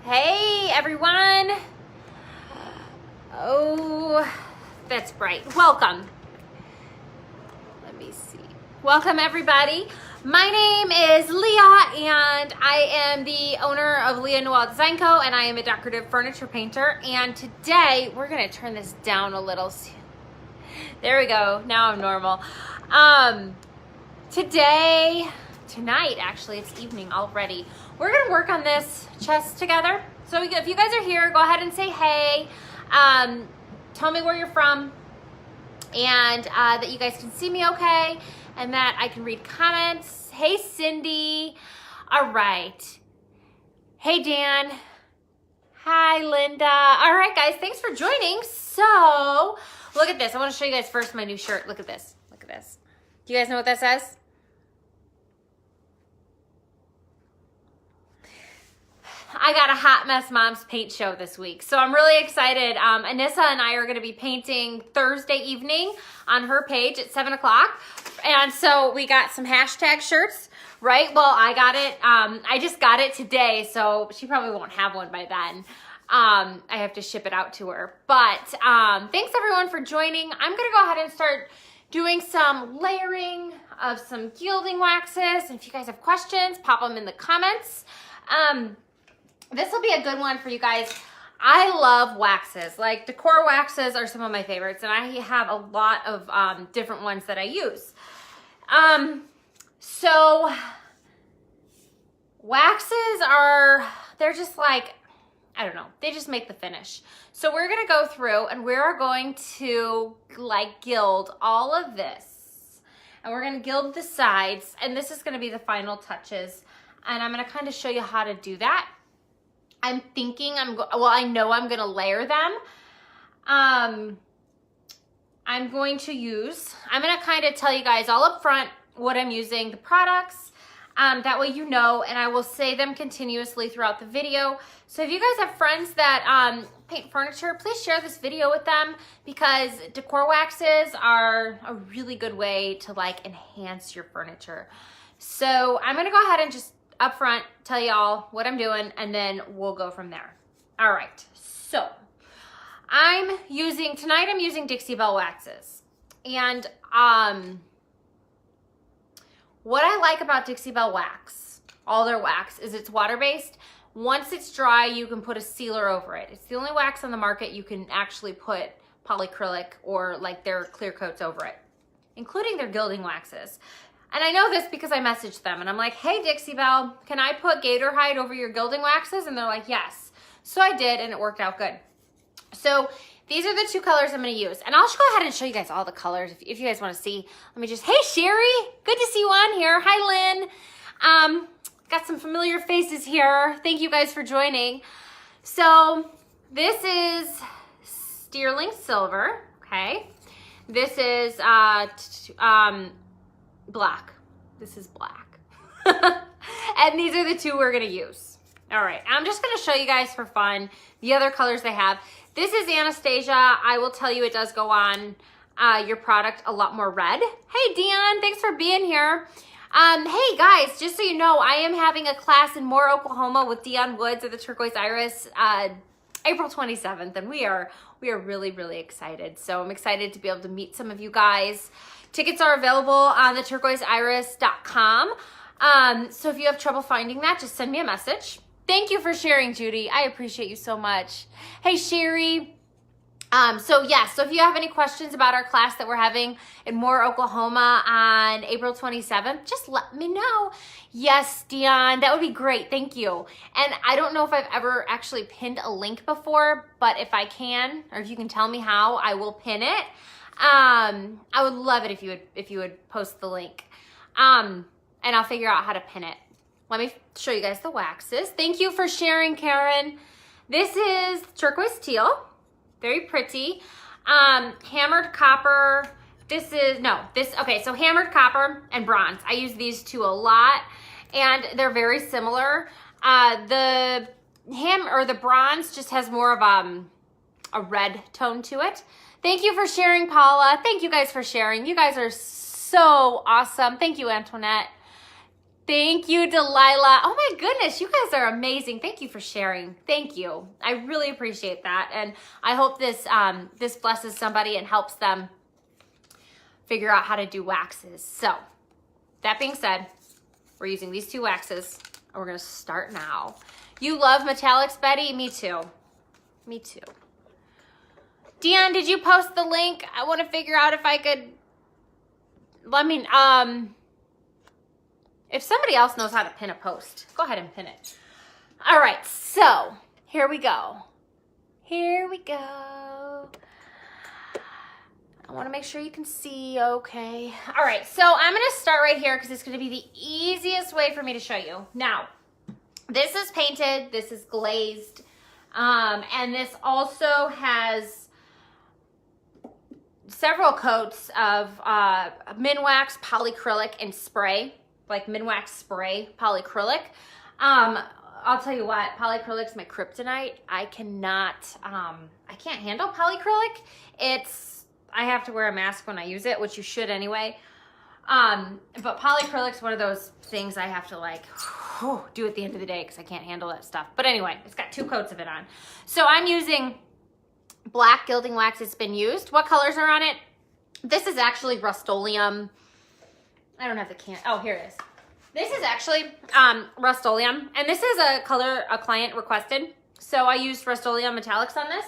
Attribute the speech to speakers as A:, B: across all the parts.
A: Hey everyone. Oh, that's bright. Welcome. Let me see. Welcome everybody. My name is Leah and I am the owner of Leah Noell Design Co. and I am a decorative furniture painter. And today we're gonna turn this down a little. There we go. Now I'm normal. Tonight actually, it's evening already. We're gonna work on this chest together. So if you guys are here, go ahead and say hey. Tell me where you're from and that you guys can see me okay and that I can read comments. Hey Cindy. All right. Hey Dan. Hi Linda. All right guys, thanks for joining. So look at this. I want to show you guys first my new shirt. Look at this. Look at this. Do you guys know what that says? I got a Hot Mess Moms paint show this week, so I'm really excited. Anissa and I are going to be painting Thursday evening on her page at 7 o'clock, and so we got some hashtag shirts, right? Well, I got it. I just got it today, so she probably won't have one by then. I have to ship it out to her, but thanks everyone for joining. I'm going to go ahead and start doing some layering of some gilding waxes, and if you guys have questions, pop them in the comments. This will be a good one for you guys. I love waxes. Like decor waxes are some of my favorites, and I have a lot of different ones that I use. So waxes they're just like, I don't know, they just make the finish. So we're gonna go through and we're going to like gild all of this. And we're gonna gild the sides, and this is gonna be the final touches. And I'm gonna kind of show you how to do that. I'm thinking I know I'm gonna layer them. I'm gonna kind of tell you guys all up front what I'm using, the products, that way you know, and I will say them continuously throughout the video. So if you guys have friends that paint furniture, please share this video with them, because decor waxes are a really good way to like enhance your furniture. So I'm gonna go ahead and just up front tell y'all what I'm doing, and then we'll go from there. All right, so tonight I'm using Dixie Belle waxes. And what I like about Dixie Belle wax, all their wax, is it's water-based. Once it's dry, you can put a sealer over it. It's the only wax on the market you can actually put polyacrylic or like their clear coats over it, including their gilding waxes. And I know this because I messaged them and I'm like, hey Dixie Belle, can I put gator hide over your gilding waxes? And they're like, yes. So I did, and it worked out good. So these are the two colors I'm gonna use. And I'll just go ahead and show you guys all the colors if you guys wanna see. Let me just, hey Sherry, good to see you on here. Hi Lynn. Got some familiar faces here. Thank you guys for joining. So this is sterling silver, okay? This is black. This is black. And these are the two we're gonna use. All right, I'm just gonna show you guys for fun the other colors they have. This is Anastasia. I will tell you it does go on your product a lot more red. Hey Dion, thanks for being here. Hey guys, just so you know, I am having a class in Moore, Oklahoma with Dion Woods of the Turquoise Iris April 27th, and we are really, really excited. So I'm excited to be able to meet some of you guys. Tickets are available on the turquoiseiris.com. So if you have trouble finding that, just send me a message. Thank you for sharing, Judy. I appreciate you so much. Hey, Sherry. So if you have any questions about our class that we're having in Moore, Oklahoma on April 27th, just let me know. Yes, Dion, that would be great. Thank you. And I don't know if I've ever actually pinned a link before, but if I can, or if you can tell me how, I will pin it. I would love it if you would post the link. And I'll figure out how to pin it. Let me show you guys the waxes. Thank you for sharing, Karen. This is turquoise teal. Very pretty. Hammered copper. So hammered copper and bronze. I use these two a lot, and they're very similar. The bronze just has more of a red tone to it. Thank you for sharing, Paula. Thank you guys for sharing. You guys are so awesome. Thank you, Antoinette. Thank you, Delilah. Oh my goodness, you guys are amazing. Thank you for sharing. Thank you. I really appreciate that. And I hope this this blesses somebody and helps them figure out how to do waxes. So that being said, we're using these two waxes and we're gonna start now. You love metallics, Betty? Me too. Me too. Dion, did you post the link? I want to figure out if I could, if somebody else knows how to pin a post, go ahead and pin it. All right, so here we go. Here we go. I want to make sure you can see okay. All right, so I'm going to start right here because it's going to be the easiest way for me to show you. Now, this is painted, this is glazed, and this also has several coats of Minwax polycrylic and spray, like Minwax spray polycrylic. I'll tell you what, polycrylic's my kryptonite. I can't handle polycrylic. I have to wear a mask when I use it, which you should anyway. But polycrylic's one of those things I have to like do at the end of the day because I can't handle that stuff. But anyway, it's got two coats of it on. So I'm using black gilding wax. It's been used. What colors are on it? This is actually Rust-Oleum. I don't have the can. Oh, here it is. This is actually Rust-Oleum, and this is a color a client requested. So I used Rust-Oleum metallics on this.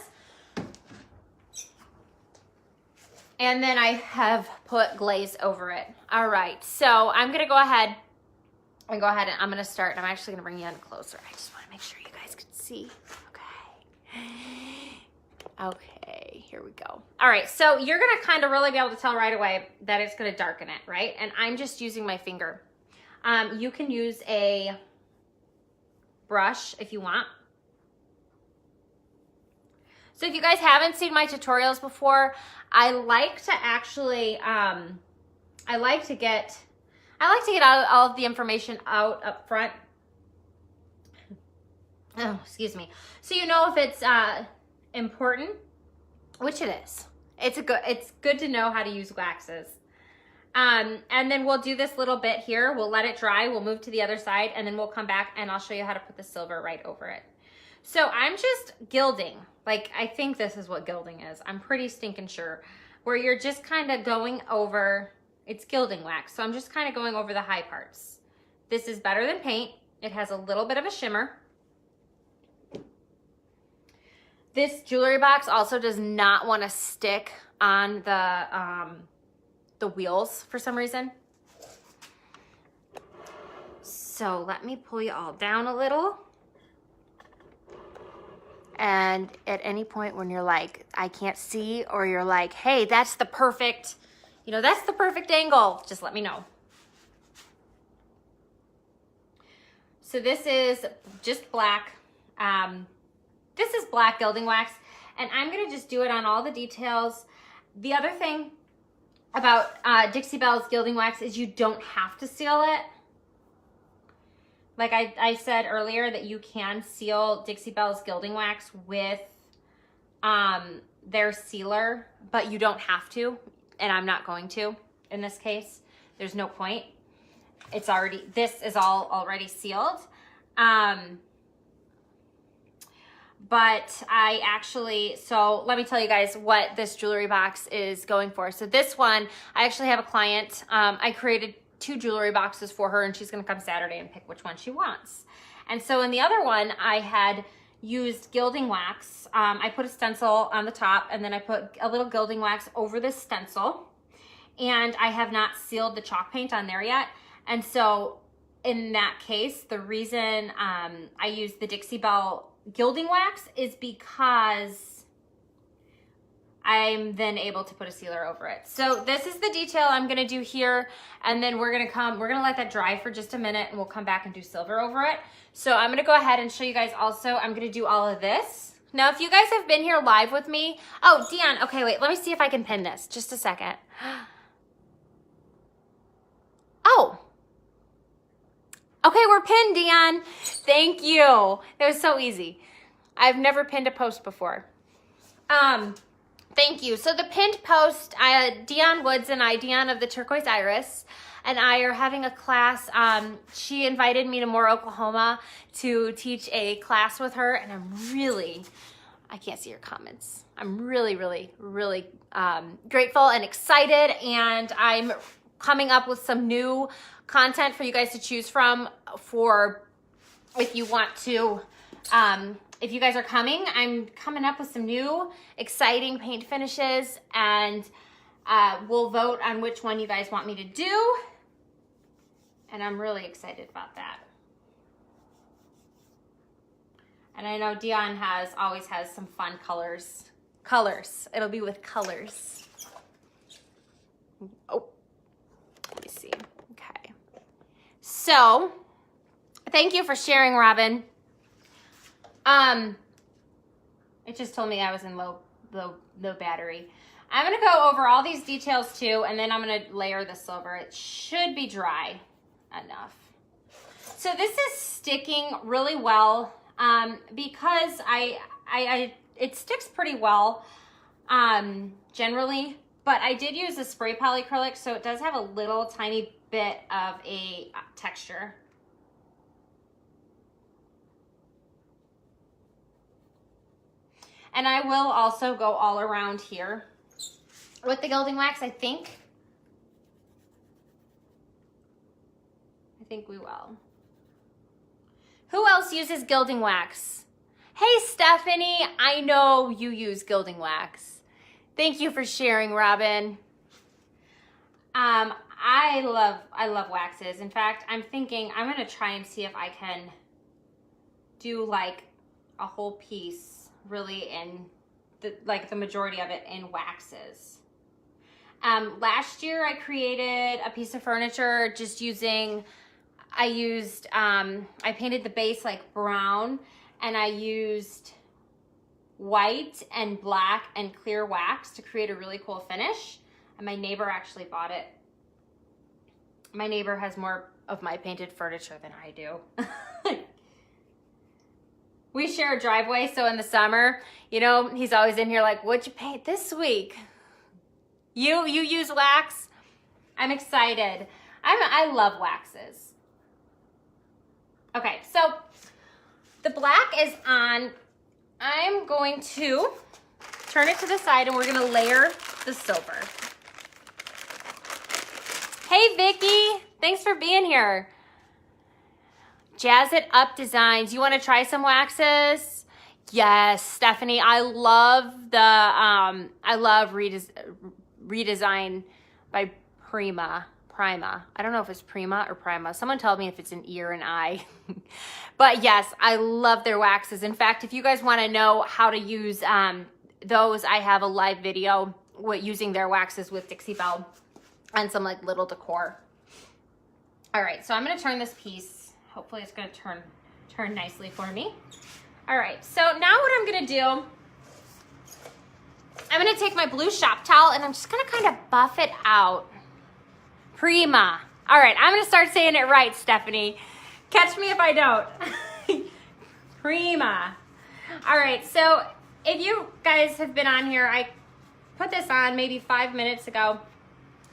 A: And then I have put glaze over it. All right, so I'm gonna go ahead and I'm gonna start. I'm actually gonna bring you in closer. I just wanna make sure you guys can see. Okay, here we go. All right, so you're gonna kind of really be able to tell right away that it's gonna darken it, right? And I'm just using my finger. You can use a brush if you want. So if you guys haven't seen my tutorials before, I like to actually, I like to get all of the information out up front. Oh, excuse me. So you know if it's important, which it is. It's good to know how to use waxes. And then we'll do this little bit here. We'll let it dry. We'll move to the other side, and then we'll come back and I'll show you how to put the silver right over it. So I'm just gilding. Like, I think this is what gilding is. I'm pretty stinking sure. Where you're just kind of going over, it's gilding wax. So I'm just kind of going over the high parts. This is better than paint. It has a little bit of a shimmer. This jewelry box also does not want to stick on the wheels for some reason. So let me pull you all down a little. And at any point when you're like, I can't see, or you're like, hey, that's the perfect, that's the perfect angle, just let me know. So this is just black. This is black gilding wax, and I'm gonna just do it on all the details. The other thing about Dixie Belle's gilding wax is you don't have to seal it. Like I said earlier that you can seal Dixie Belle's gilding wax with their sealer, but you don't have to, and I'm not going to in this case. There's no point. This is all already sealed. But I actually, so let me tell you guys what this jewelry box is going for. So this one, I actually have a client, I created 2 jewelry boxes for her, and she's gonna come Saturday and pick which one she wants. And so in the other one, I had used gilding wax. I put a stencil on the top, and then I put a little gilding wax over this stencil. And I have not sealed the chalk paint on there yet. And so in that case, the reason I used the Dixie Belle gilding wax is because I'm then able to put a sealer over it. So this is the detail I'm gonna do here, and then we're gonna let that dry for just a minute, and we'll come back and do silver over it. So I'm gonna go ahead and show you guys also, I'm gonna do all of this. Now, if you guys have been here live with me, oh, Dion, okay, wait, let me see if I can pin this, just a second. Oh. Okay, we're pinned, Dion. Thank you. That was so easy. I've never pinned a post before. Thank you. So the pinned post, Dion Woods and I, Dion of the Turquoise Iris, and I are having a class. She invited me to Moore, Oklahoma to teach a class with her, and I can't see your comments. I'm really, really, really grateful and excited, and I'm coming up with some new content for you guys to choose from for if you want to, if you guys are coming. I'm coming up with some new exciting paint finishes, and we'll vote on which one you guys want me to do, and I'm really excited about that. And I know Dion always has some fun colors. It'll be with colors. Oh, let me see. Okay. So, thank you for sharing, Robin. It just told me I was in low battery. I'm gonna go over all these details too, and then I'm gonna layer the silver. It should be dry enough. So this is sticking really well. Because it sticks pretty well, generally, but I did use a spray polyacrylic, so it does have a little tiny bit of a texture. And I will also go all around here with the Gilding Wax, I think. I think we will. Who else uses Gilding Wax? Hey, Stephanie, I know you use Gilding Wax. Thank you for sharing, Robin. I love waxes. In fact, I'm thinking I'm gonna try and see if I can do like a whole piece really in the majority of it in waxes. Last year I created a piece of furniture just using, I painted the base like brown, and I used white and black and clear wax to create a really cool finish. And my neighbor actually bought it. My neighbor has more of my painted furniture than I do. We share a driveway, so in the summer, you know, he's always in here like, what'd you paint this week? You use wax? I'm excited. I love waxes. Okay, so the black is on. I'm going to turn it to the side, and we're gonna layer the silver. Hey, Vicky, thanks for being here. Jazz It Up Designs. You wanna try some waxes? Yes, Stephanie, I love Redesign by Prima. I don't know if it's Prima or Prima. Someone tell me if it's an E or an I. But yes, I love their waxes. In fact, if you guys want to know how to use those, I have a live video using their waxes with Dixie Belle and some like little decor. All right, so I'm going to turn this piece. Hopefully it's going to turn nicely for me. All right, so now what I'm going to do, I'm going to take my blue shop towel and I'm just going to kind of buff it out. Prima. All right, I'm gonna start saying it right, Stephanie. Catch me if I don't. Prima. All right, so if you guys have been on here, I put this on maybe 5 minutes ago,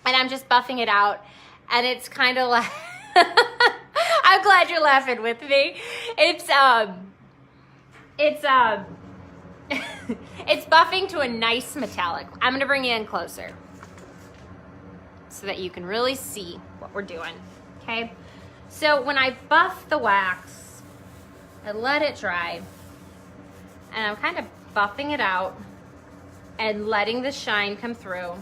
A: and I'm just buffing it out, and it's kind of like, I'm glad you're laughing with me. It's it's buffing to a nice metallic. I'm gonna bring you in closer so that you can really see what we're doing, okay? So when I buff the wax, I let it dry, and I'm kind of buffing it out and letting the shine come through.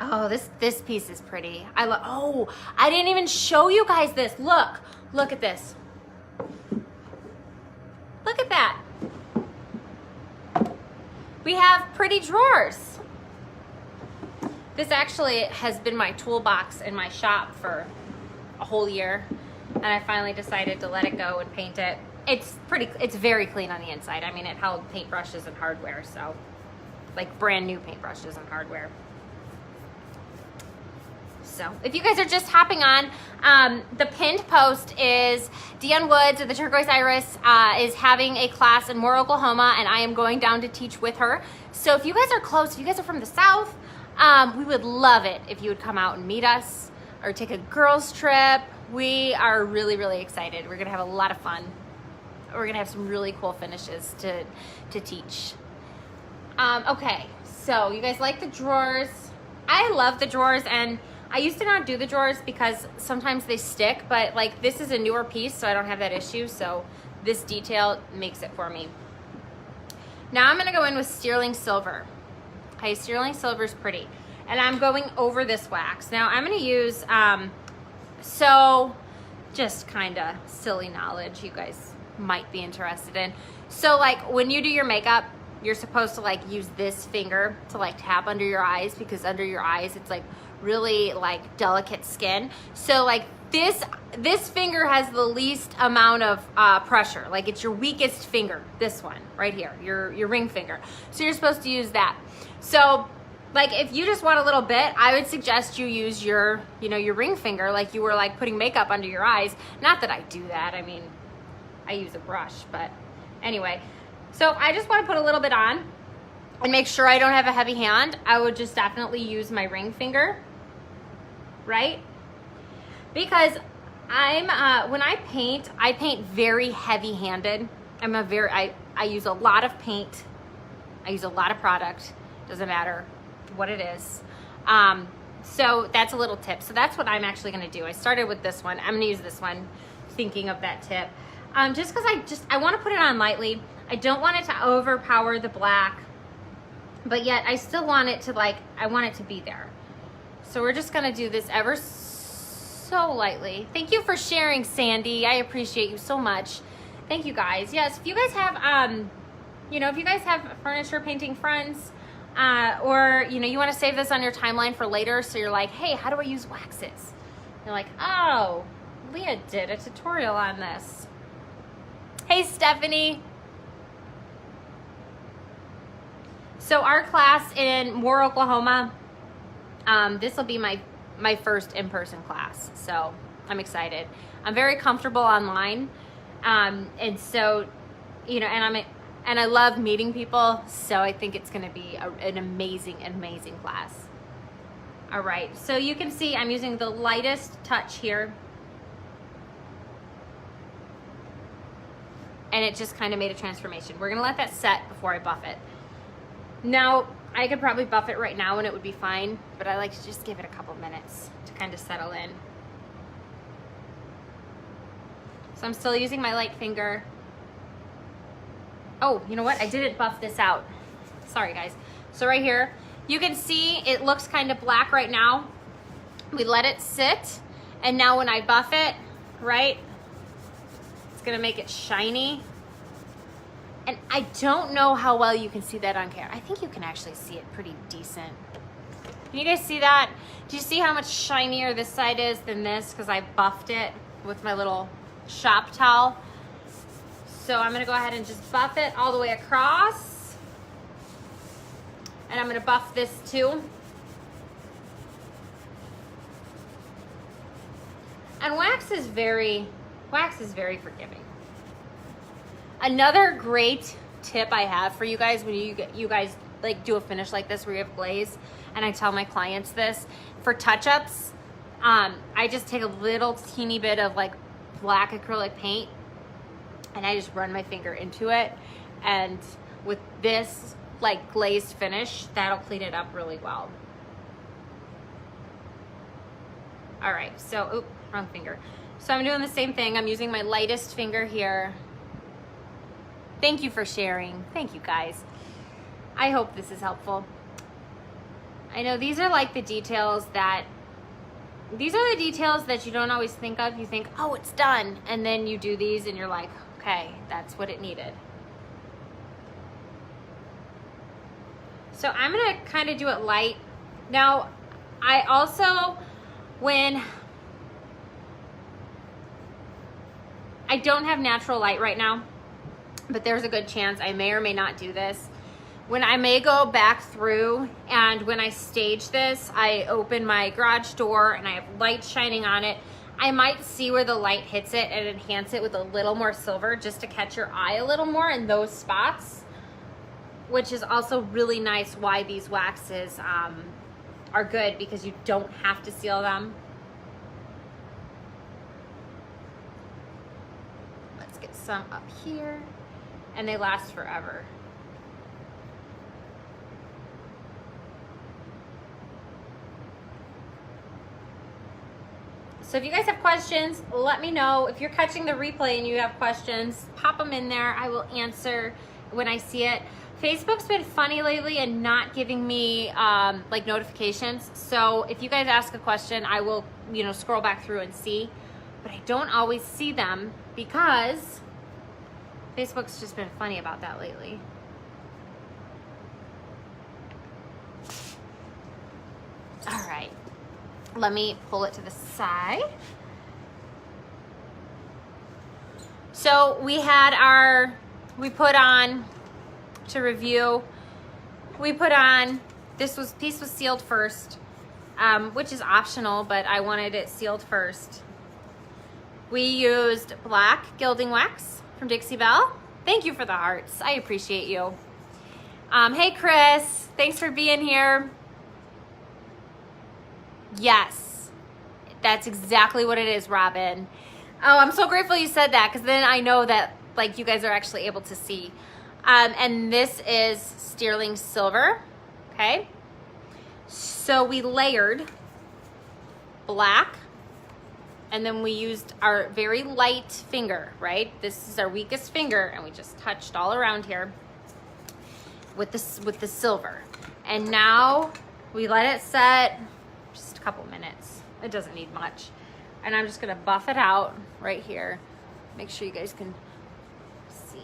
A: Oh, this piece is pretty. Oh, I didn't even show you guys this. Look at this. Look at that. We have pretty drawers. This actually has been my toolbox in my shop for a whole year, and I finally decided to let it go and paint it. It's very clean on the inside. I mean, it held paintbrushes and hardware, so like brand new paintbrushes and hardware. So if you guys are just hopping on, the pinned post is Deanne Woods of the Turquoise Iris is having a class in Moore, Oklahoma, and I am going down to teach with her. So if you guys are close, if you guys are from the South, We would love it if you would come out and meet us or take a girls trip. We are really, really excited. We're gonna have a lot of fun. We're gonna have some really cool finishes to teach. Okay, so you guys like the drawers? I love the drawers, and I used to not do the drawers because sometimes they stick, but like this is a newer piece, so I don't have that issue, so this detail makes it for me. Now I'm gonna go in with sterling silver. Okay, sterling silver is pretty. And I'm going over this wax. Now I'm gonna use, so just kinda silly knowledge you guys might be interested in. So like when you do your makeup, you're supposed to like use this finger to like tap under your eyes, because under your eyes it's like really like delicate skin. So like this finger has the least amount of pressure. Like it's your weakest finger, this one right here, your ring finger. So you're supposed to use that. So like if you just want a little bit, I would suggest you use your, you know, your ring finger like you were like putting makeup under your eyes. Not that I do that. I mean, I use a brush, but anyway. So I just want to put a little bit on and make sure I don't have a heavy hand. I would just definitely use my ring finger, right? Because when I paint very heavy-handed. I use a lot of paint. I use a lot of product. Doesn't matter what it is. So that's a little tip. So that's what I'm actually gonna do. I started with this one. I'm gonna use this one, thinking of that tip. Just because I wanna put it on lightly. I don't want it to overpower the black, but yet I still want it to I want it to be there. So we're just gonna do this ever so lightly. Thank you for sharing, Sandy. I appreciate you so much. Thank you guys. Yes, if you guys have, you know, if you guys have furniture painting friends, or, you know, you want to save this on your timeline for later, so you're like, hey, how do I use waxes? You're like, oh, Leah did a tutorial on this. Hey, Stephanie. So our class in Moore, Oklahoma, this will be my first in-person class, so I'm excited. I'm very comfortable online, and so, you know, and I love meeting people, so I think it's gonna be an amazing class. All right, so you can see I'm using the lightest touch here, and it just kind of made a transformation. We're gonna let that set before I buff it. Now, I could probably buff it right now and it would be fine, but I like to just give it a couple minutes to kind of settle in. So I'm still using my light finger. Oh, you know what? I didn't buff this out. Sorry, guys. So right here, you can see it looks kind of black right now. We let it sit, and now when I buff it, right, it's gonna make it shiny. And I don't know how well you can see that on camera. I think you can actually see it pretty decent. Can you guys see that? Do you see how much shinier this side is than this? Because I buffed it with my little shop towel. So I'm gonna go ahead and just buff it all the way across. And I'm gonna buff this too. And wax is very forgiving. Another great tip I have for you guys when you guys like do a finish like this where you have glaze, and I tell my clients this, for touch-ups, I just take a little teeny bit of like black acrylic paint and I just run my finger into it, and with this like glazed finish, that'll clean it up really well. All right, so, oop, wrong finger. So I'm doing the same thing. I'm using my lightest finger here. Thank you for sharing. Thank you, guys. I hope this is helpful. I know these are like the details that you don't always think of. You think, oh, it's done. And then you do these and you're like, okay, that's what it needed. So I'm gonna kind of do it light. Now, I also, when I don't have natural light right now, but there's a good chance I may or may not do this. When I may go back through, and when I stage this, I open my garage door and I have light shining on it, I might see where the light hits it and enhance it with a little more silver just to catch your eye a little more in those spots, which is also really nice why these waxes are good because you don't have to seal them. Let's get some up here, and they last forever. So if you guys have questions, let me know. If you're catching the replay and you have questions, pop them in there. I will answer when I see it. Facebook's been funny lately and not giving me like notifications. So if you guys ask a question, I will, you know, scroll back through and see. But I don't always see them because Facebook's just been funny about that lately. All right. Let me pull it to the side. So we put on, to review, we put on, piece was sealed first, which is optional, but I wanted it sealed first. We used black Gilding Wax from Dixie Belle. Thank you for the hearts. I appreciate you. Hey Chris, thanks for being here. Yes, that's exactly what it is, Robin. Oh, I'm so grateful you said that, because then I know that like you guys are actually able to see. And this is sterling silver, okay? So we layered black, and then we used our very light finger, right? This is our weakest finger, and we just touched all around here with the silver. And now we let it set just a couple minutes. It doesn't need much. And I'm just gonna buff it out right here. Make sure you guys can see.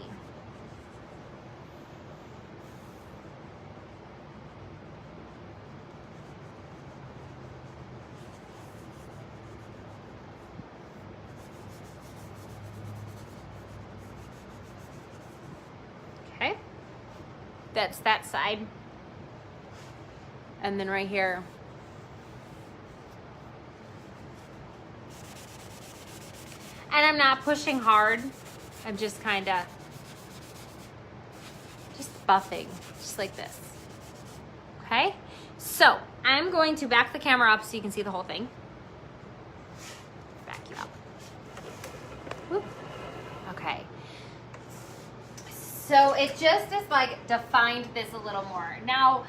A: Okay, that's that side. And then right here, and I'm not pushing hard. I'm just kind of just buffing, just like this. Okay, so I'm going to back the camera up so you can see the whole thing. Back you up. Whoop. Okay. So it just is like defined this a little more. Now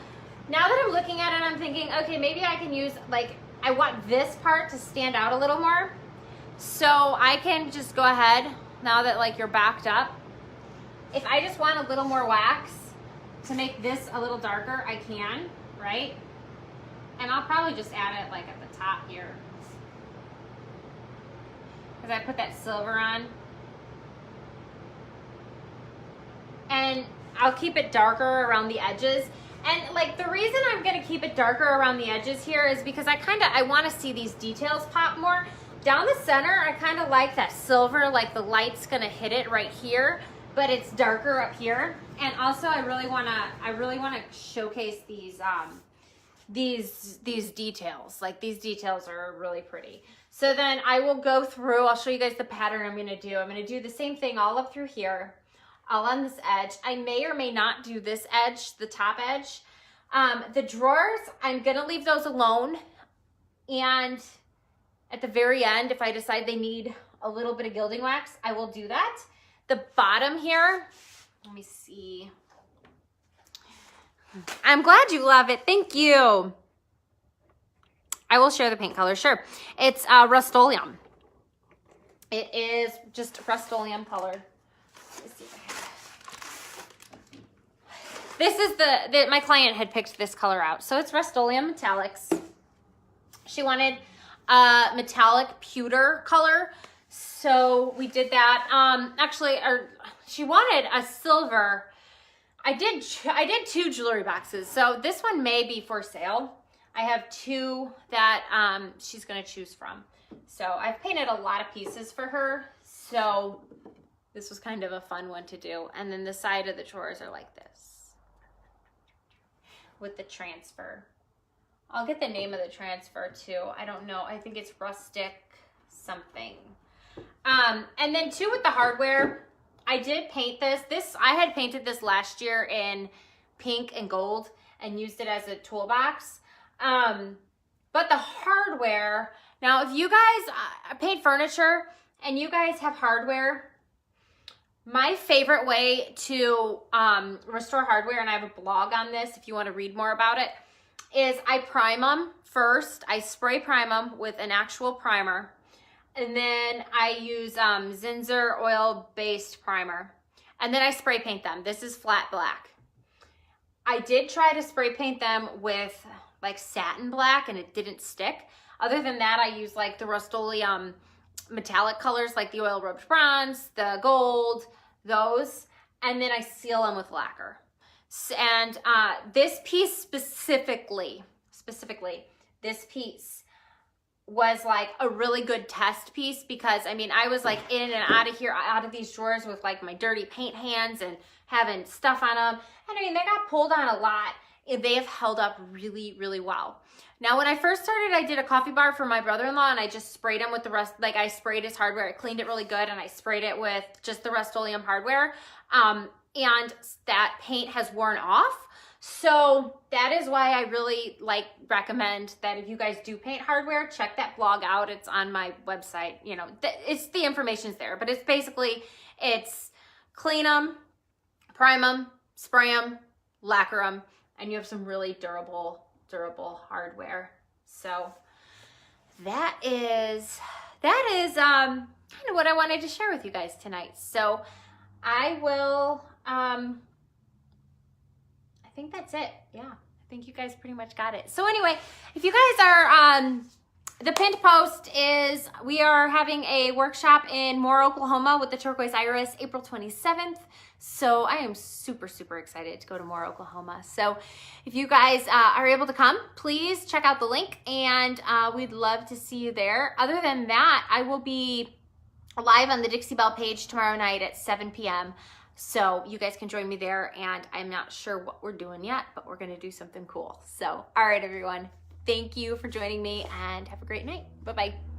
A: that I'm looking at it, I'm thinking, okay, maybe I can use, like, I want this part to stand out a little more. So I can just go ahead, now that like you're backed up, if I just want a little more wax to make this a little darker, I can, right? And I'll probably just add it like at the top here, because I put that silver on. And I'll keep it darker around the edges. And like the reason I'm gonna keep it darker around the edges here is because I wanna see these details pop more. Down the center, I kind of like that silver, like the light's gonna hit it right here, but it's darker up here. And also, I really wanna showcase these details. Like these details are really pretty. So then I will go through. I'll show you guys the pattern I'm gonna do. I'm gonna do the same thing all up through here, all on this edge. I may or may not do this edge, the top edge. The drawers, I'm gonna leave those alone, and at the very end, if I decide they need a little bit of gilding wax, I will do that. The bottom here, let me see. I'm glad you love it. Thank you. I will share the paint color, sure. It's Rust-Oleum. It is just Rust-Oleum color. Let me see if I have. This is my client had picked this color out. So it's Rust-Oleum Metallics. She wanted metallic pewter color, so we did that. Actually, she wanted a silver. I did 2 jewelry boxes, so this one may be for sale. I have 2 that she's gonna choose from. So I've painted a lot of pieces for her, so this was kind of a fun one to do. And then the side of the drawers are like this with the transfer. I'll get the name of the transfer too. I don't know. I think it's rustic something. And then too with the hardware, I did paint this. I had painted this last year in pink and gold and used it as a toolbox. But the hardware, now if you guys paint furniture and you guys have hardware, my favorite way to restore hardware, and I have a blog on this if you want to read more about it, is I prime them first. I spray prime them with an actual primer. And then I use Zinsser oil-based primer. And then I spray paint them. This is flat black. I did try to spray paint them with like satin black and it didn't stick. Other than that, I use like the Rust-Oleum metallic colors like the oil rubbed bronze, the gold, those, and then I seal them with lacquer. And this piece specifically, this piece was like a really good test piece because I mean, I was like in and out of here, out of these drawers with like my dirty paint hands and having stuff on them. And I mean, they got pulled on a lot. They have held up really, really well. Now, when I first started, I did a coffee bar for my brother-in-law and I just sprayed him with the rest, like I sprayed his hardware. I cleaned it really good and I sprayed it with just the Rust-Oleum hardware. And that paint has worn off. So that is why I really recommend that if you guys do paint hardware, check that blog out. It's on my website. You know, it's the information's there, but it's basically, it's clean them, prime them, spray them, lacquer them, and you have some really durable hardware. So that is kind of what I wanted to share with you guys tonight. So I will, I think that's it. Yeah, I think you guys pretty much got it. So anyway, if you guys are, the pinned post is, we are having a workshop in Moore, Oklahoma with the Turquoise Iris, April 27th. So I am super, super excited to go to Moore, Oklahoma. So if you guys are able to come, please check out the link and we'd love to see you there. Other than that, I will be live on the Dixie Belle page tomorrow night at 7 p.m. So you guys can join me there, and I'm not sure what we're doing yet, but we're gonna do something cool. So, all right, everyone, thank you for joining me and have a great night. Bye-bye.